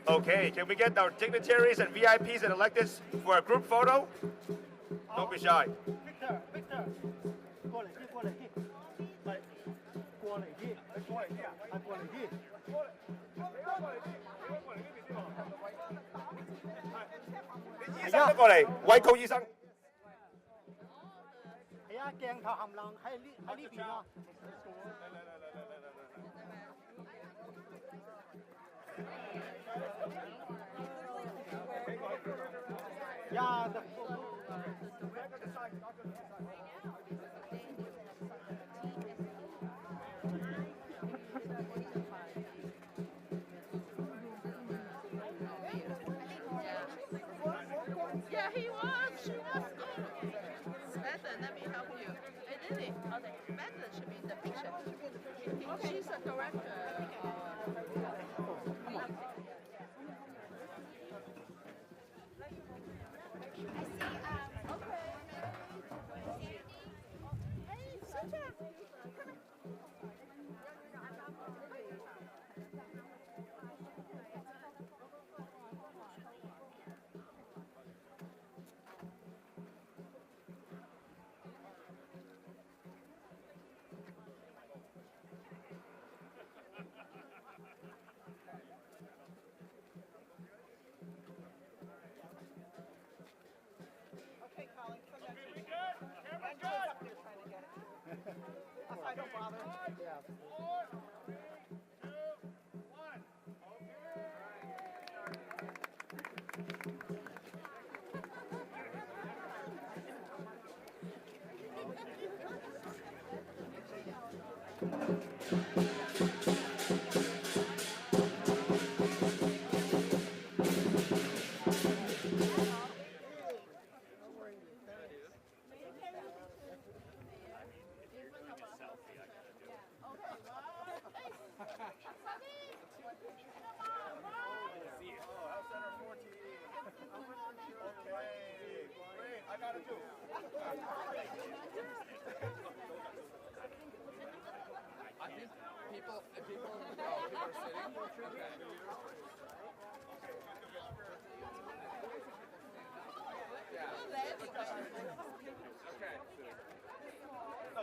Okay, can we get our dignitaries and VIPs and electeds for a group photo? Don't be shy. Victor, 过嚟啲，過嚟啲，係過嚟啲，你過嚟啲啊，係過嚟啲。醫生都過嚟，委高醫生。係啊，鏡頭冚唪唥喺呢邊啊。Yeah, Yeah, he was. She was good. Samantha, let me help you. Hey, Lily, Samantha should be in the picture. She's a director.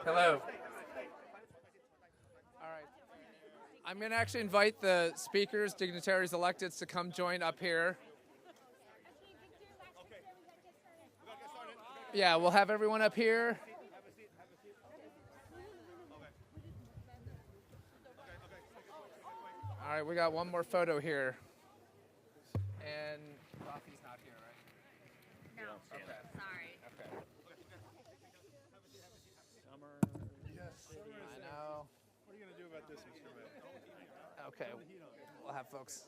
Hello. All right. I'm going to actually invite the speakers, dignitaries, electeds to come join up here. Yeah, we'll have everyone up here. All right, we got one more photo here. And Rafi's not here, right? No. Okay. Sorry. Okay. Yes. I know. What are you going to do about this, Mr. Mayor? Okay, we'll have folks.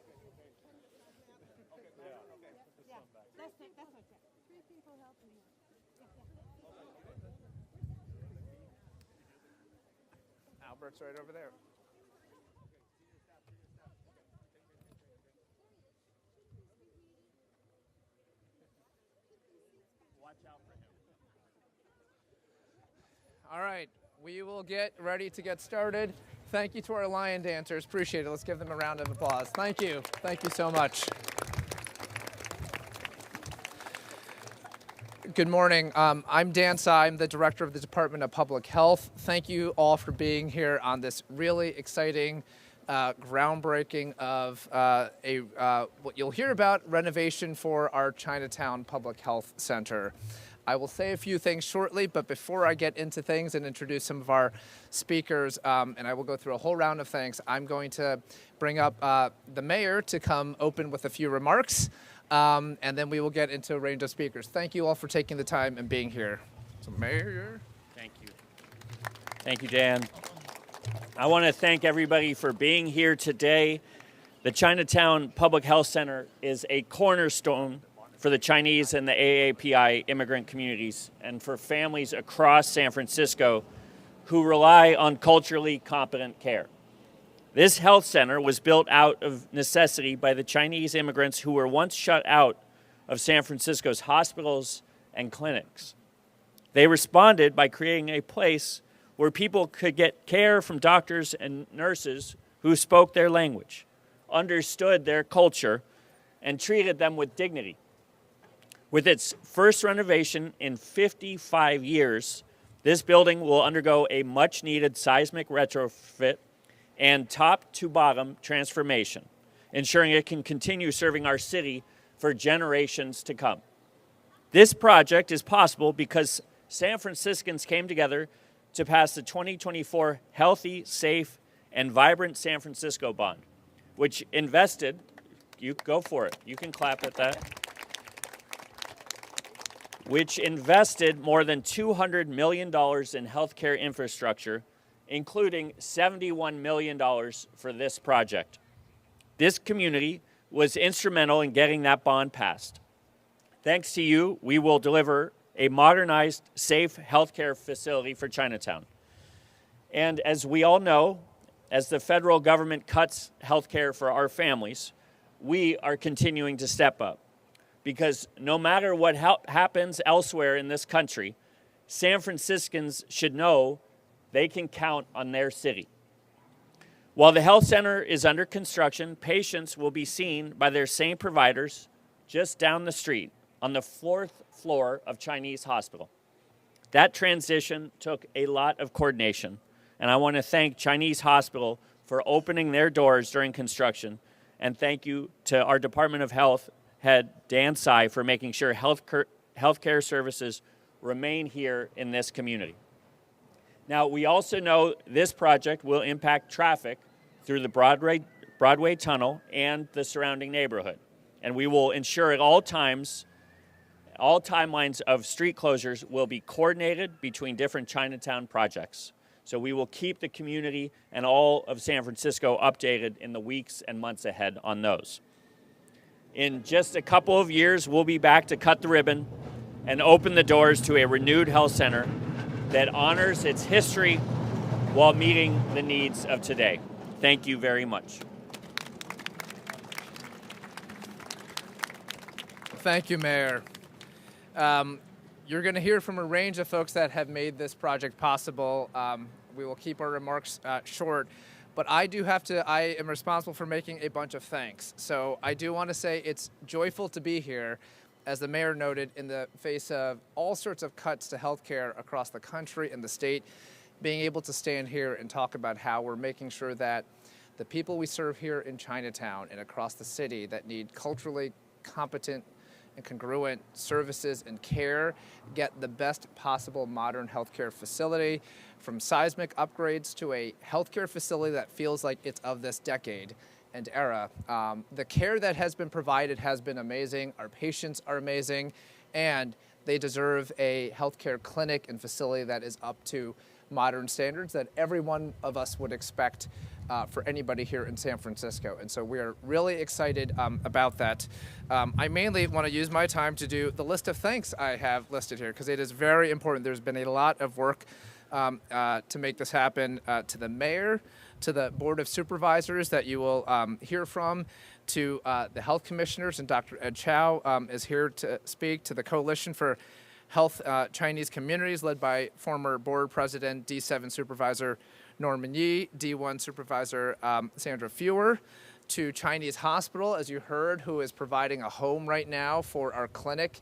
That's okay. 3 people helping you. Albert's right over there. Watch out for him. All right, we will get ready to get started. Thank you to our lion dancers. Appreciate it. Let's give them a round of applause. Thank you. Thank you so much. Good morning. I'm Dan Tsai. I'm the director of the Department of Public Health. Thank you all for being here on this really exciting groundbreaking of what you'll hear about, renovation for our Chinatown Public Health Center. I will say a few things shortly, but before I get into things and introduce some of our speakers, and I will go through a whole round of things, I'm going to bring up the mayor to come open with a few remarks. And then we will get into a range of speakers. Thank you all for taking the time and being here. So, Mayor. Thank you. Thank you, Dan. I want to thank everybody for being here today. The Chinatown Public Health Center is a cornerstone for the Chinese and the AAPI immigrant communities and for families across San Francisco who rely on culturally competent care. This health center was built out of necessity by the Chinese immigrants who were once shut out of San Francisco's hospitals and clinics. They responded by creating a place where people could get care from doctors and nurses who spoke their language, understood their culture and treated them with dignity. With its first renovation in 55 years, this building will undergo a much-needed seismic retrofit and top-to-bottom transformation, ensuring it can continue serving our city for generations to come. This project is possible because San Franciscans came together to pass the 2024 Healthy, Safe, and Vibrant San Francisco Bond, which invested, you go for it, you can clap at that, which invested more than $200 million in healthcare infrastructure, including $71 million for this project. This community was instrumental in getting that bond passed. Thanks to you, we will deliver a modernized, safe healthcare facility for Chinatown. And as we all know, as the federal government cuts healthcare for our families, we are continuing to step up. Because no matter what happens elsewhere in this country, San Franciscans should know they can count on their city. While the health center is under construction, patients will be seen by their same providers just down the street on the 4th floor of Chinese Hospital. That transition took a lot of coordination, and I want to thank Chinese Hospital for opening their doors during construction, and thank you to our Department of Health head, Dan Tsai, for making sure healthcare services remain here in this community. Now, we also know this project will impact traffic through the Broadway Tunnel and the surrounding neighborhood. And we will ensure at all times, all timelines of street closures will be coordinated between different Chinatown projects. So we will keep the community and all of San Francisco updated in the weeks and months ahead on those. In just a couple of years, we'll be back to cut the ribbon and open the doors to a renewed health center that honors its history while meeting the needs of today. Thank you very much. Thank you, Mayor. You're going to hear from a range of folks that have made this project possible. We will keep our remarks short. But I am responsible for making a bunch of thanks. So I do want to say it's joyful to be here, as the mayor noted, in the face of all sorts of cuts to healthcare across the country and the state, being able to stand here and talk about how we're making sure that the people we serve here in Chinatown and across the city that need culturally competent and congruent services and care get the best possible modern healthcare facility, from seismic upgrades to a healthcare facility that feels like it's of this decade and era. The care that has been provided has been amazing. Our patients are amazing, and they deserve a healthcare clinic and facility that is up to modern standards that every one of us would expect for anybody here in San Francisco. And so we are really excited about that. I mainly want to use my time to do the list of thanks I have listed here, because it is very important. There's been a lot of work to make this happen, to the mayor, to the Board of Supervisors that you will hear from, to the health commissioners, and Dr. Ed Chow is here to speak, to the Coalition for Health Chinese Communities, led by former board president, D7 Supervisor Norman Yi, D1 Supervisor Sandra Fewer, to Chinese Hospital, as you heard, who is providing a home right now for our clinic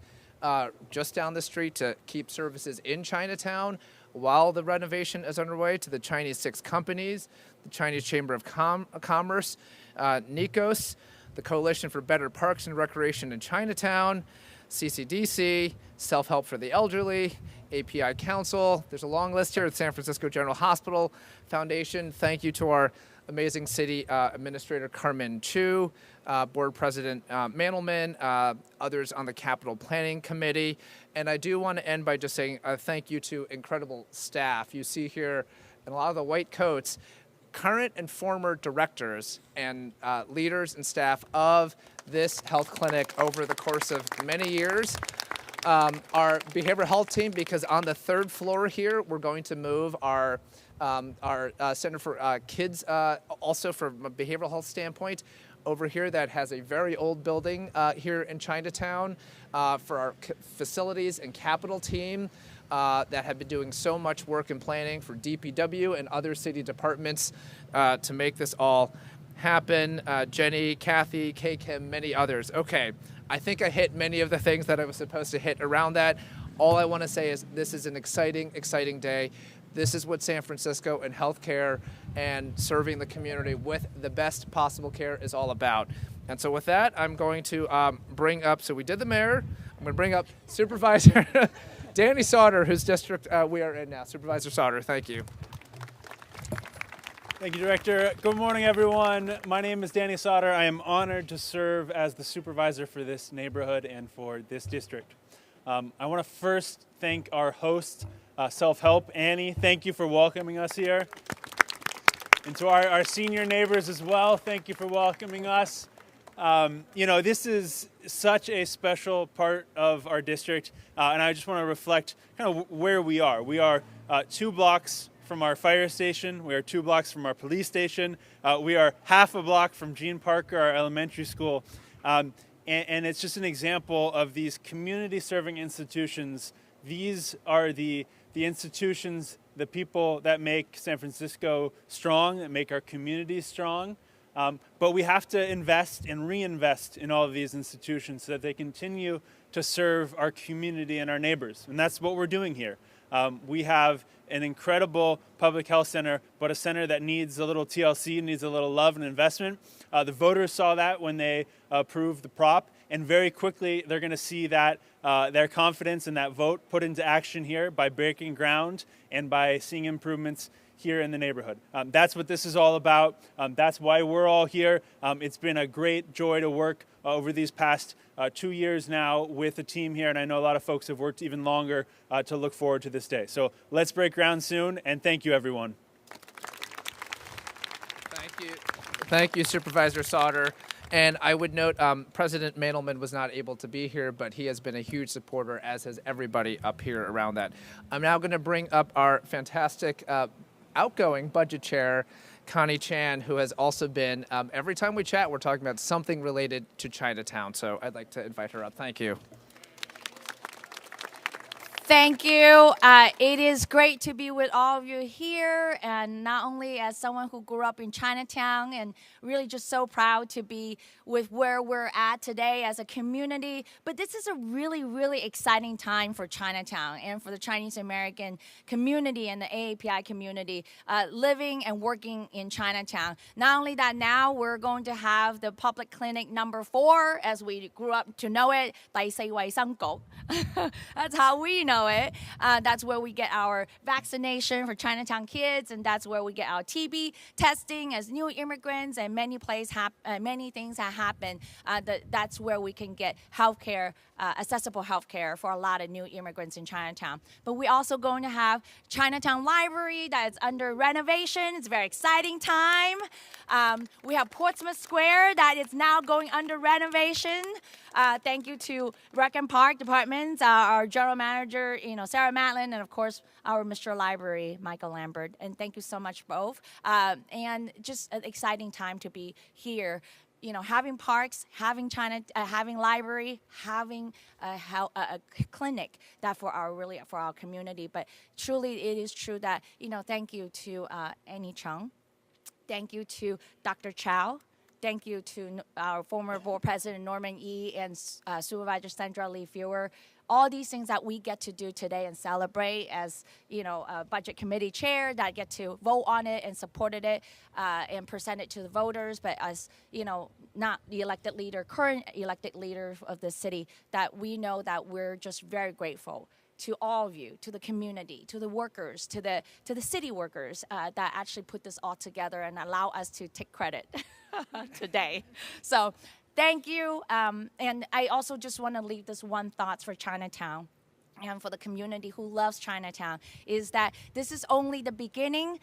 just down the street to keep services in Chinatown while the renovation is underway, to the Chinese 6 companies, the Chinese Chamber of Commerce, NICOS, the Coalition for Better Parks and Recreation in Chinatown, CCDC, Self-Help for the Elderly, API Council. There's a long list here at San Francisco General Hospital Foundation. Thank you to our amazing city administrator, Carmen Chu, board president Mandelman, others on the Capital Planning Committee. And I do want to end by just saying thank you to incredible staff. You see here in a lot of the white coats, current and former directors and leaders and staff of this health clinic over the course of many years. Our behavioral health team, because on the 3rd floor here, we're going to move our Center for Kids, also from a behavioral health standpoint, over here that has a very old building here in Chinatown for our facilities and capital team that have been doing so much work in planning for DPW and other city departments to make this all happen. Jenny, Kathy, K. Kim, many others. Okay, I think I hit many of the things that I was supposed to hit around that. All I want to say is this is an exciting, exciting day. This is what San Francisco and healthcare and serving the community with the best possible care is all about. And so with that, I'm going to bring up, so we did the mayor, I'm going to bring up Supervisor Danny Sauter, whose district we are in now. Supervisor Sauter, thank you. Thank you, Director. Good morning, everyone. My name is Danny Sauter. I am honored to serve as the supervisor for this neighborhood and for this district. I want to first thank our host, Self-Help, Annie. Thank you for welcoming us here. And to our senior neighbors as well, thank you for welcoming us. This is such a special part of our district, and I just want to reflect kind of where we are. We are 2 blocks from our fire station. We are 2 blocks from our police station. We are half a block from Gene Parker, our elementary school. And it's just an example of these community serving institutions. These are the institutions, the people that make San Francisco strong, that make our communities strong. But we have to invest and reinvest in all of these institutions so that they continue to serve our community and our neighbors. And that's what we're doing here. We have an incredible public health center, but a center that needs a little TLC, needs a little love and investment. The voters saw that when they approved the prop, and very quickly they're going to see that their confidence in that vote put into action here by breaking ground and by seeing improvements here in the neighborhood. That's what this is all about. That's why we're all here. It's been a great joy to work over these past 2 years now with the team here, and I know a lot of folks have worked even longer to look forward to this day. So let's break ground soon, and thank you, everyone. Thank you. Thank you, Supervisor Sauter. And I would note President Mandelman was not able to be here, but he has been a huge supporter, as has everybody up here around that. I'm now going to bring up our fantastic outgoing budget chair, Connie Chan, who has also been, every time we chat, we're talking about something related to Chinatown. So I'd like to invite her up. Thank you. Thank you. It is great to be with all of you here, and not only as someone who grew up in Chinatown, and really just so proud to be with where we're at today as a community, but this is a really, really exciting time for Chinatown and for the Chinese American community and the AAPI community living and working in Chinatown. Not only that, now we're going to have the public clinic number 4 as we grew up to know it, 第四衛生局. That's how we know it. That's where we get our vaccination for Chinatown kids, and that's where we get our TB testing as new immigrants, and many things that happen. That's where we can get healthcare, accessible healthcare for a lot of new immigrants in Chinatown. But we're also going to have Chinatown Library that is under renovation. It's a very exciting time. We have Portsmouth Square that is now going under renovation. Thank you to Rec and Park departments, our general manager, Sarah Matlin, and of course our Mr. Library, Michael Lambert. And thank you so much both. And just an exciting time to be here. Having parks, having having library, having a clinic that for our community. But truly, it is true that thank you to Annie Chung, thank you to Dr. Chow. Thank you to our former board president, Norman Yee, and Supervisor Sandra Lee Fewer. All these things that we get to do today and celebrate as, a budget committee chair that get to vote on it and supported it and present it to the voters, but as, not the elected leader, current elected leader of the city, that we know that we're just very grateful to all of you, to the community, to the workers, to the city workers that actually put this all together and allow us to take credit today. So thank you. And I also just want to leave this one thought for Chinatown and for the community who loves Chinatown, is that this is only the beginning.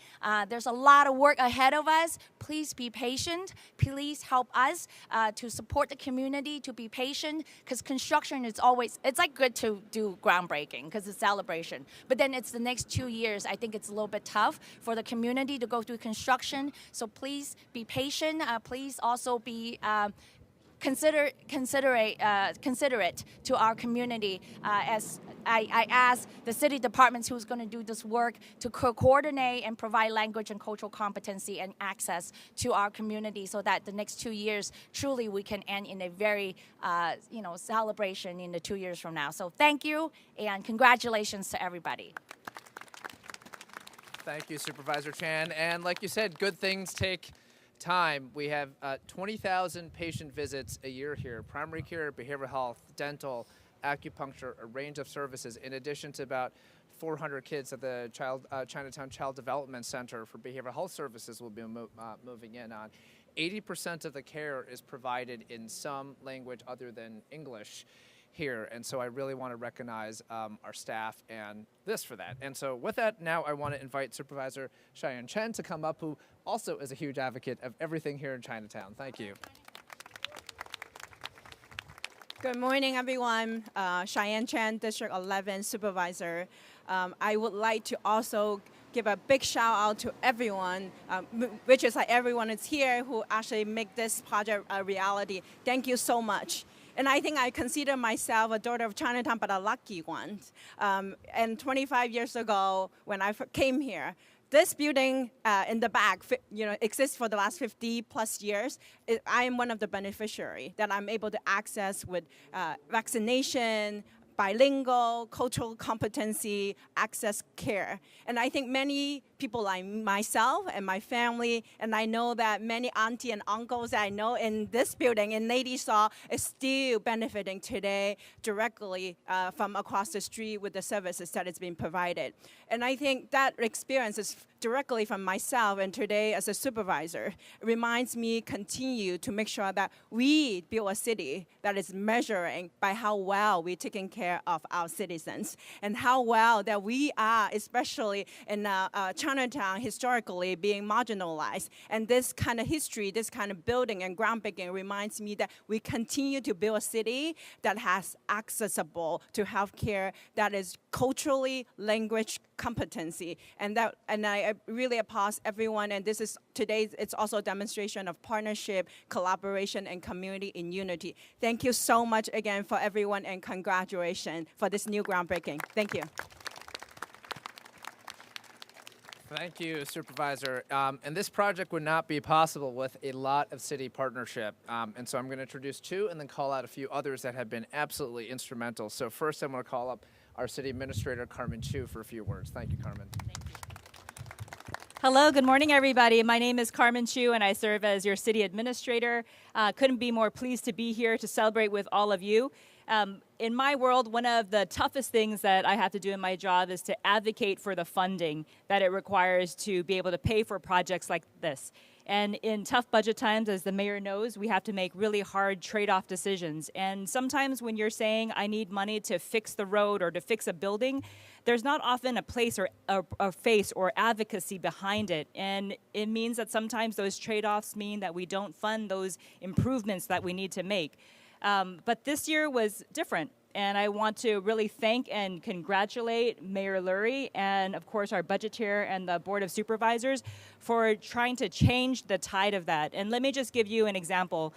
There's a lot of work ahead of us. Please be patient. Please help us to support the community, to be patient, because construction is always, it's like good to do groundbreaking because it's celebration. But then it's the next 2 years, I think it's a little bit tough for the community to go through construction. So please be patient. Please also be considerate to our community. As I asked the city departments who's going to do this work to coordinate and provide language and cultural competency and access to our community, so that the next 2 years truly we can end in a very celebration in the 2 years from now. So thank you and congratulations to everybody. Thank you, Supervisor Chan. And like you said, good things take time. We have 20,000 patient visits a year here, primary care, behavioral health, dental, acupuncture, a range of services, in addition to about 400 kids at the Chinatown Child Development Center for behavioral health services will be moving in on. 80% of the care is provided in some language other than English here, and so I really want to recognize our staff and this for that. And so with that, now I want to invite Supervisor Cheyenne Chen to come up, who also is a huge advocate of everything here in Chinatown. Thank you. Good morning, everyone. Cheyenne Chen, District 11 Supervisor. I would like to also give a big shout out to everyone, which is like everyone is here who actually make this project a reality. Thank you so much. And I think I consider myself a daughter of Chinatown, but a lucky one. And 25 years ago, when I came here, this building in the back, exists for the last 50 plus years. I am one of the beneficiaries that I'm able to access with vaccination, bilingual, cultural competency, access care. And I think many people like myself and my family, and I know that many auntie and uncles that I know in this building in Lady Saw is still benefiting today directly from across the street with the services that is being provided. And I think that experience is directly from myself, and today as a supervisor, reminds me continue to make sure that we build a city that is measuring by how well we're taking care of our citizens and how well that we are, especially in Chinatown, historically being marginalized. And this kind of history, this kind of building and groundbreaking reminds me that we continue to build a city that has accessible to healthcare, that is culturally language competency, and I really applaud everyone. And this is today. It's also a demonstration of partnership, collaboration, and community in unity. Thank you so much again for everyone, and congratulations for this new groundbreaking. Thank you. Thank you, Supervisor. And this project would not be possible with a lot of city partnership. And so I'm going to introduce two and then call out a few others that have been absolutely instrumental. So first, I'm going to call up our City Administrator, Carmen Chu, for a few words. Thank you, Carmen. Hello, good morning, everybody. My name is Carmen Chu, and I serve as your City Administrator. Couldn't be more pleased to be here to celebrate with all of you. In my world, one of the toughest things that I have to do in my job is to advocate for the funding that it requires to be able to pay for projects like this. And in tough budget times, as the mayor knows, we have to make really hard trade-off decisions. And sometimes when you're saying, I need money to fix the road or to fix a building, there's not often a place or a face or advocacy behind it. And it means that sometimes those trade-offs mean that we don't fund those improvements that we need to make. But this year was different. And I want to really thank and congratulate Mayor Lurie and, of course, our budget chair and the Board of Supervisors for trying to change the tide of that. And let me just give you an example.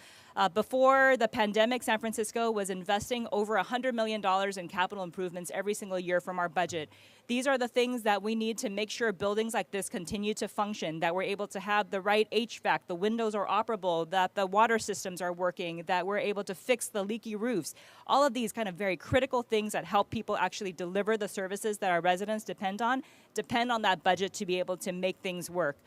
Before the pandemic, San Francisco was investing over $100 million in capital improvements every single year from our budget. These are the things that we need to make sure buildings like this continue to function, that we're able to have the right HVAC, the windows are operable, that the water systems are working, that we're able to fix the leaky roofs. All of these kind of very critical things that help people actually deliver the services that our residents depend on that budget to be able to make things work.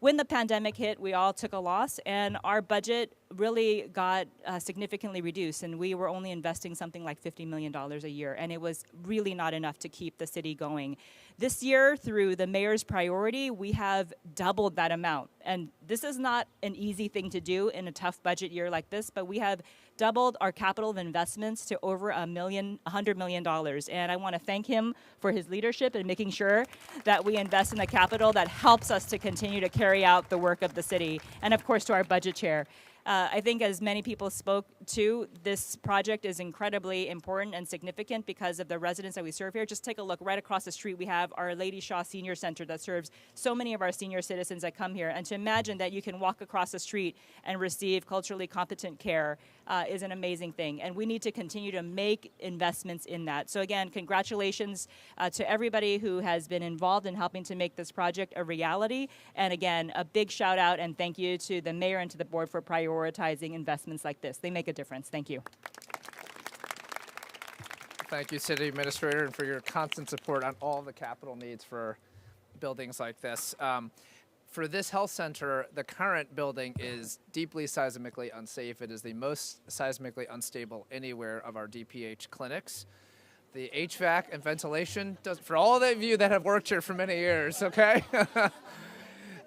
When the pandemic hit, we all took a loss, and our budget really got significantly reduced, and we were only investing something like $50 million a year, and it was really not enough to keep the city going. This year, through the mayor's priority, we have doubled that amount, and this is not an easy thing to do in a tough budget year like this, but we have doubled our capital investments to over $100 million. And I want to thank him for his leadership in making sure that we invest in the capital that helps us to continue to carry out the work of the city. And of course, to our budget chair. I think as many people spoke to, this project is incredibly important and significant because of the residents that we serve here. Just take a look right across the street. We have our Lady Shaw Senior Center that serves so many of our senior citizens that come here. And to imagine that you can walk across the street and receive culturally competent care is an amazing thing. And we need to continue to make investments in that. So again, congratulations to everybody who has been involved in helping to make this project a reality. And again, a big shout out and thank you to the mayor and to the board for prioritizing investments like this. They make a difference. Thank you. Thank you, City Administrator, and for your constant support on all the capital needs for buildings like this. For this health center, the current building is deeply seismically unsafe. It is the most seismically unstable anywhere of our DPH clinics. The HVAC and ventilation, for all of you that have worked here for many years, okay?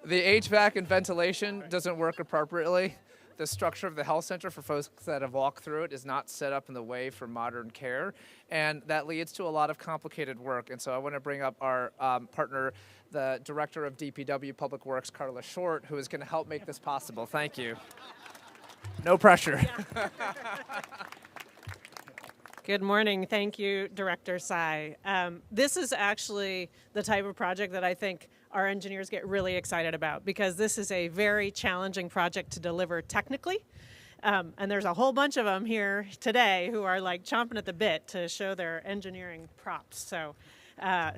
The HVAC and ventilation doesn't work appropriately. The structure of the health center, for folks that have walked through it, is not set up in the way for modern care, and that leads to a lot of complicated work. And so I want to bring up our partner, the Director of DPW Public Works, Carla Short, who is going to help make this possible. Thank you. No pressure. Good morning. Thank you, Director Tsai. This is actually the type of project that I think our engineers get really excited about, because this is a very challenging project to deliver technically. And there's a whole bunch of them here today who are like chomping at the bit to show their engineering props. So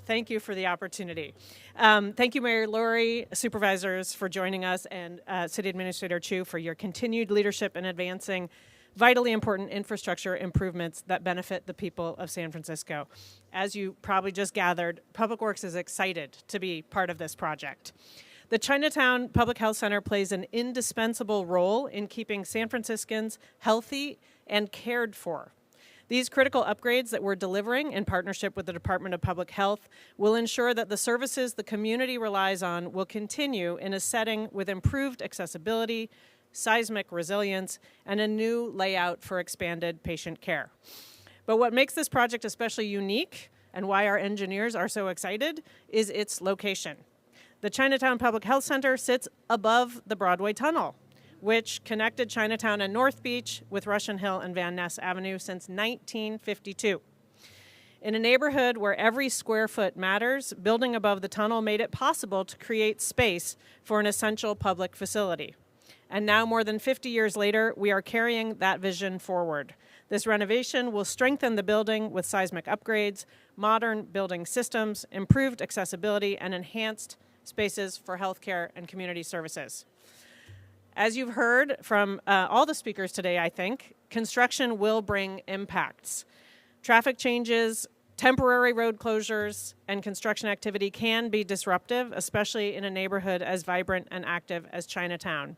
thank you for the opportunity. Thank you, Mayor Lori, supervisors for joining us, and City Administrator Chu for your continued leadership in advancing vitally important infrastructure improvements that benefit the people of San Francisco. As you probably just gathered, Public Works is excited to be part of this project. The Chinatown Public Health Center plays an indispensable role in keeping San Franciscans healthy and cared for. These critical upgrades that we're delivering in partnership with the Department of Public Health will ensure that the services the community relies on will continue in a setting with improved accessibility, seismic resilience, and a new layout for expanded patient care. But what makes this project especially unique, and why our engineers are so excited, is its location. The Chinatown Public Health Center sits above the Broadway Tunnel, which connected Chinatown and North Beach with Russian Hill and Van Ness Avenue since 1952. In a neighborhood where every square foot matters, building above the tunnel made it possible to create space for an essential public facility. And now, more than 50 years later, we are carrying that vision forward. This renovation will strengthen the building with seismic upgrades, modern building systems, improved accessibility, and enhanced spaces for healthcare and community services. As you've heard from all the speakers today, I think, construction will bring impacts. Traffic changes, temporary road closures, and construction activity can be disruptive, especially in a neighborhood as vibrant and active as Chinatown.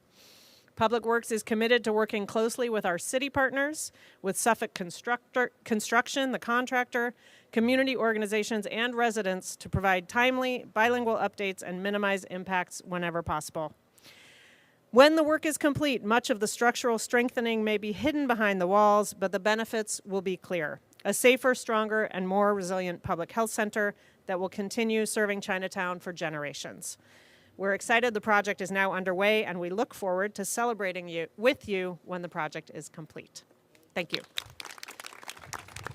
Public Works is committed to working closely with our city partners, with Suffolk Construction, the contractor, community organizations, and residents to provide timely, bilingual updates and minimize impacts whenever possible. When the work is complete, much of the structural strengthening may be hidden behind the walls, but the benefits will be clear. A safer, stronger, and more resilient public health center that will continue serving Chinatown for generations. We're excited the project is now underway, and we look forward to celebrating with you when the project is complete. Thank you.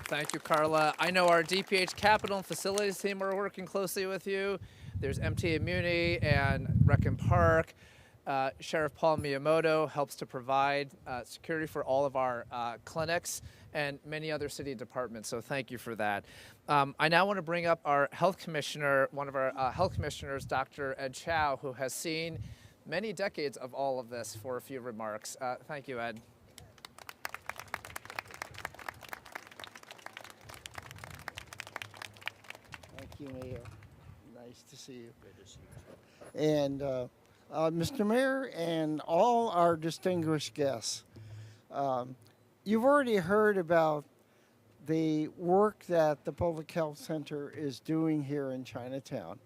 Thank you, Carla. I know our DPH Capital and Facilities team are working closely with you. There's MTA Muni and Rec and Park. Sheriff Paul Miyamoto helps to provide security for all of our clinics and many other city departments, so thank you for that. I now want to bring up our health commissioner, one of our health commissioners, Dr. Ed Chow, who has seen many decades of all of this, for a few remarks. Thank you, Ed. Thank you, Mayor. Nice to see you. Good to see you. And Mr. Mayor and all our distinguished guests, you've already heard about the work that the Public Health Center is doing here in Chinatown.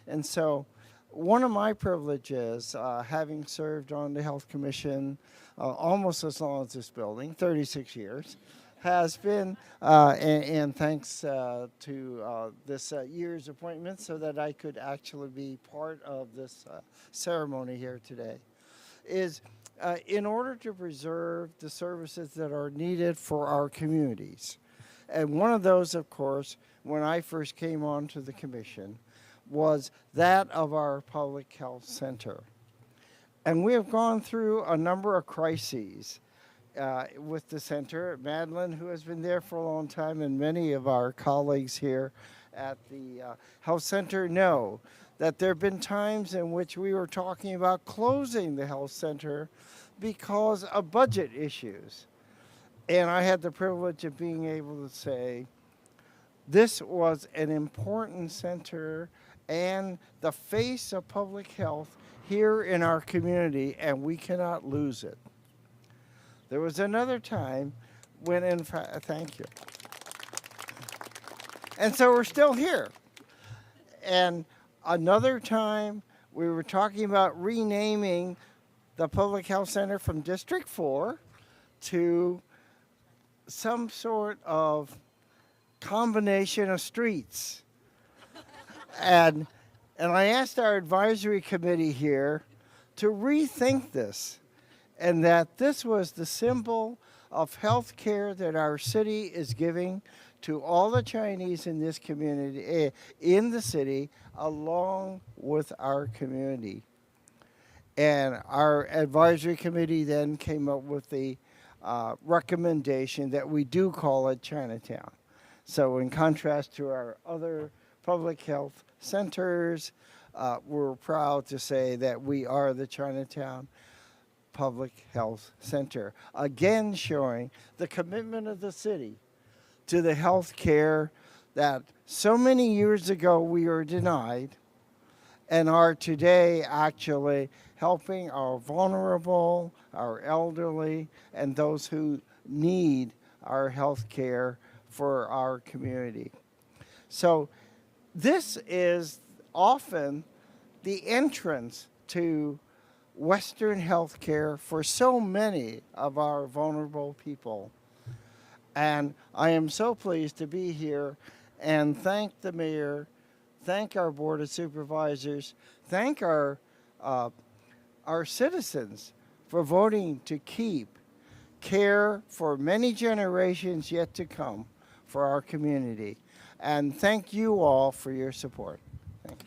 And so one of my privileges, having served on the Health Commission almost as long as this building, 36 years, has been, and thanks to this year's appointment so that I could actually be part of this ceremony here today, is in order to preserve the services that are needed for our communities. And one of those, of course, when I first came onto the commission, was that of our Public Health Center. And we have gone through a number of crises. with the center. Madeline, who has been there for a long time, and many of our colleagues here at the health center know that there have been times in which we were talking about closing the health center because of budget issues. And I had the privilege of being able to say, this was an important center and the face of public health here in our community, and we cannot lose it. There was another time when, in fact, thank you. And so we're still here. And another time we were talking about renaming the Public Health Center from District 4 to some sort of combination of streets. And I asked our advisory committee here to rethink this, and that this was the symbol of health care that our city is giving to all the Chinese in this community, in the city, along with our community. And our advisory committee then came up with the recommendation that we do call it Chinatown. So in contrast to our other public health centers, we're proud to say that we are the Chinatown Public Health Center. Again, showing the commitment of the city to the health care that so many years ago we were denied, and are today actually helping our vulnerable, our elderly, and those who need our health care for our community. So this is often the entrance to Western health care for so many of our vulnerable people. And I am so pleased to be here and thank the mayor, thank our board of supervisors, thank our citizens for voting to keep care for many generations yet to come for our community. And thank you all for your support. Thank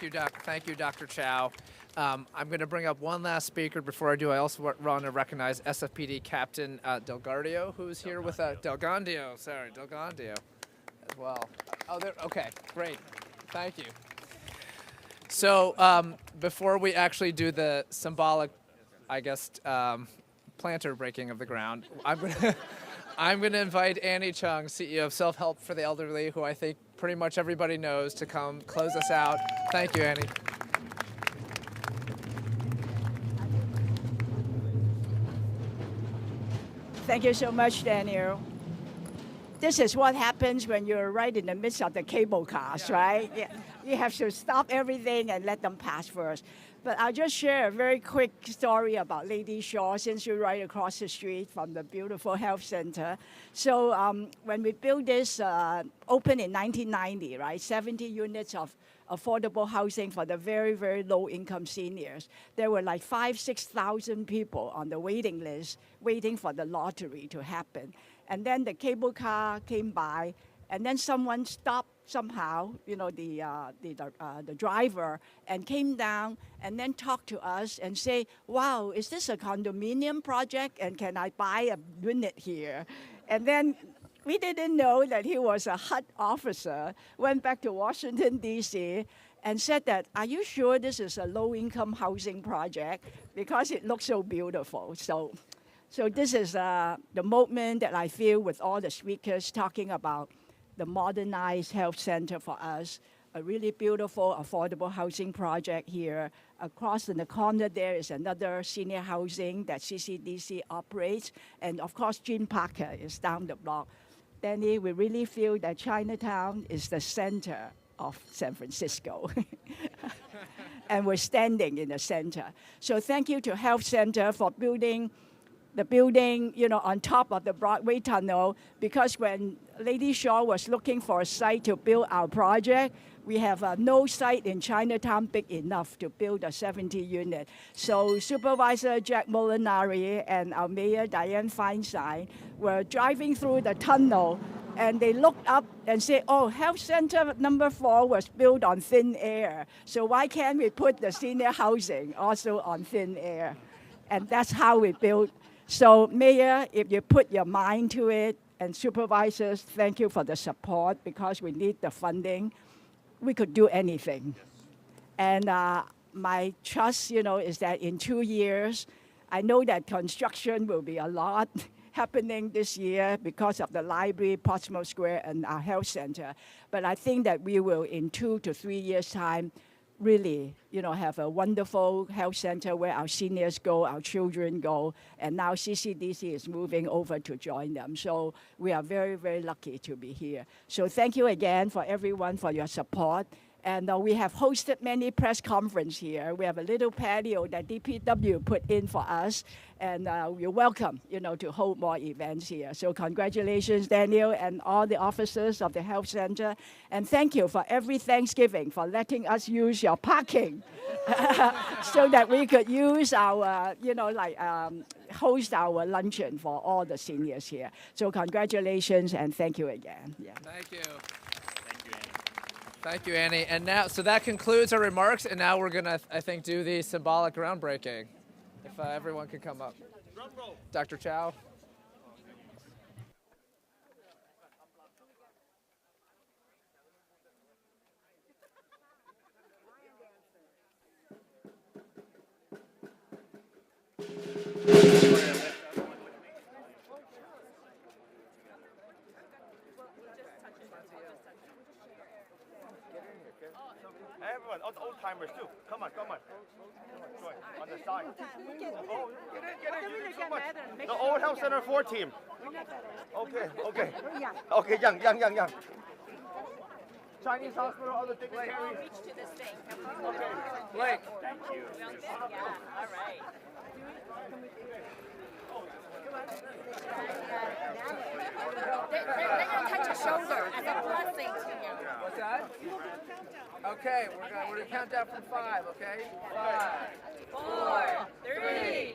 you. Thank you, Dr. Chow. I'm going to bring up one last speaker before I do. I also want to recognize SFPD Captain Delgandio, who's here with Delgandio as well. Oh, there. Okay, great. Thank you. So before we actually do the symbolic, I guess, planter breaking of the ground, I'm going to invite Annie Chung, CEO of Self-Help for the Elderly, who I think pretty much everybody knows, to come close us out. Thank you, Annie. Thank you so much, Daniel. This is what happens when you're right in the midst of the cable cars, right? Yeah. You have to stop everything and let them pass first. But I'll just share a very quick story about Lady Shaw, since you're right across the street from the beautiful health center. So when we built this, opened in 1990, right, 70 units of affordable housing for the very, very low-income seniors. There were like 6,000 people on the waiting list waiting for the lottery to happen. And then the cable car came by, and then someone stopped somehow, you know, the driver, and came down and then talked to us and say, wow, is this a condominium project, and can I buy a unit here? And then we didn't know that he was a HUD officer, went back to Washington, D.C., and said that, are you sure this is a low-income housing project? Because it looks so beautiful. So this is the moment that I feel with all the speakers talking about the modernized health center for us, a really beautiful, affordable housing project here. Across in the corner there is another senior housing that CCDC operates. And of course, Jean Parker is down the block. Danny, we really feel that Chinatown is the center of San Francisco. And we're standing in the center. So thank you to Health Center for building the building, you know, on top of the Broadway Tunnel, because when Lady Shaw was looking for a site to build our project, we have no site in Chinatown big enough to build a 70 unit. So Supervisor Jack Molinari and our Mayor Dianne Feinstein were driving through the tunnel and they looked up and said, oh, health center number 4 was built on thin air. So why can't we put the senior housing also on thin air? And that's how we built. So Mayor, if you put your mind to it, and supervisors, thank you for the support because we need the funding. We could do anything. And my trust, is that in 2 years, I know that construction will be a lot happening this year because of the library, Portsmouth Square, and our health center. But I think that we will, in 2 to 3 years' time, really, have a wonderful health center where our seniors go, our children go, and now CCDC is moving over to join them. So we are very, very lucky to be here. So thank you again for everyone for your support. And we have hosted many press conferences here. We have a little patio that DPW put in for us, and you're welcome, to hold more events here. So congratulations, Daniel, and all the officers of the health center. And thank you for every Thanksgiving for letting us use your parking so that we could use our, host our luncheon for all the seniors here. So congratulations, and thank you again. Yeah. Thank you. Thank you, Annie. And now, so that concludes our remarks, and now we're going to, I think, do the symbolic groundbreaking. If everyone could come up. Dr. Chow. Everyone, all the old timers too. Come on. Join on the side. Oh, get in so much. The old health center 4 team. Okay. Okay, young. Chinese hospital, other dignitaries. Reach to this thing. Okay, Blake. Thank you. Yeah. All right. They're going to touch your shoulder as a blessing to you. What's that? Okay, we're gonna count down from 5, okay? 5, 4, 3,